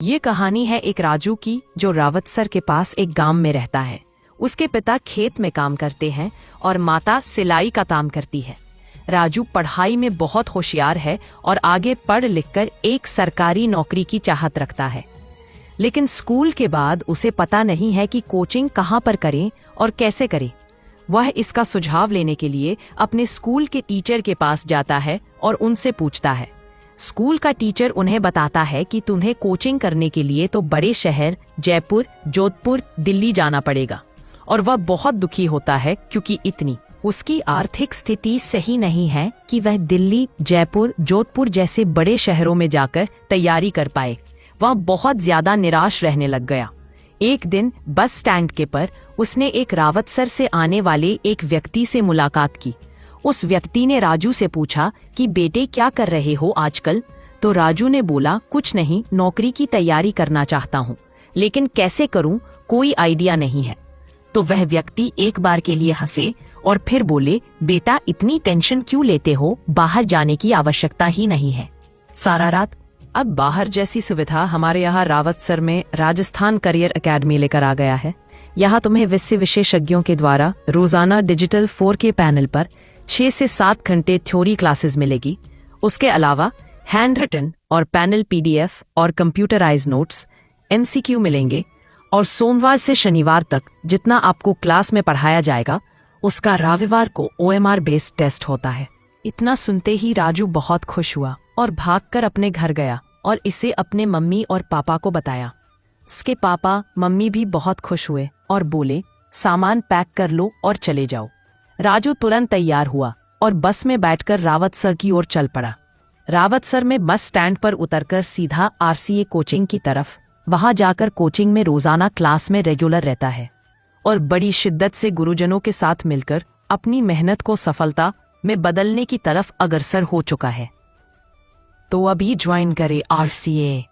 ये कहानी है एक राजू की, जो रावत सर के पास एक गांव में रहता है। उसके पिता खेत में काम करते हैं और माता सिलाई का काम करती है। राजू पढ़ाई में बहुत होशियार है और आगे पढ़ लिखकर एक सरकारी नौकरी की चाहत रखता है। लेकिन स्कूल के बाद उसे पता नहीं है कि कोचिंग कहाँ पर करें और कैसे करें। वह इसका सुझाव लेने के लिए अपने स्कूल के टीचर के पास जाता है और उनसे पूछता है। स्कूल का टीचर उन्हें बताता है कि तुम्हें कोचिंग करने के लिए तो बड़े शहर जयपुर, जोधपुर, दिल्ली जाना पड़ेगा। और वह बहुत दुखी होता है क्योंकि इतनी उसकी आर्थिक स्थिति सही नहीं है कि वह दिल्ली, जयपुर, जोधपुर जैसे बड़े शहरों में जाकर तैयारी कर पाए। वह बहुत ज्यादा निराश रहने लग गया। एक दिन बस स्टैंड के पर उसने एक रावत सर से आने वाले एक व्यक्ति से मुलाकात की। उस व्यक्ति ने राजू से पूछा कि बेटे क्या कर रहे हो आजकल? तो राजू ने बोला, कुछ नहीं, नौकरी की तैयारी करना चाहता हूँ, लेकिन कैसे करूँ कोई आइडिया नहीं है। तो वह व्यक्ति एक बार के लिए हंसे और फिर बोले, बेटा इतनी टेंशन क्यों लेते हो, बाहर जाने की आवश्यकता ही नहीं है सारा रात। अब बाहर जैसी सुविधा हमारे यहाँ रावत सर में राजस्थान करियर एकेडमी लेकर आ गया है। यहाँ तुम्हें विशेषज्ञों के द्वारा रोजाना डिजिटल 4K पैनल पर 6 से 7 घंटे थ्योरी क्लासेस मिलेगी। उसके अलावा हैंड रिटन और पैनल PDF और कंप्यूटराइज नोट्स, MCQ मिलेंगे। और सोमवार से शनिवार तक जितना आपको क्लास में पढ़ाया जाएगा उसका रविवार को OMR बेस्ड टेस्ट होता है। इतना सुनते ही राजू बहुत खुश हुआ और भागकर अपने घर गया और इसे अपने मम्मी और पापा को बताया। उसके पापा मम्मी भी बहुत खुश हुए और बोले, सामान पैक कर लो और चले जाओ। राजू तुरंत तैयार हुआ और बस में बैठकर रावत सर की ओर चल पड़ा। रावत सर में बस स्टैंड पर उतरकर सीधा RCA कोचिंग की तरफ। वहां जाकर कोचिंग में रोजाना क्लास में रेगुलर रहता है और बड़ी शिद्दत से गुरुजनों के साथ मिलकर अपनी मेहनत को सफलता में बदलने की तरफ अग्रसर हो चुका है। तो अभी ज्वाइन करें RCA।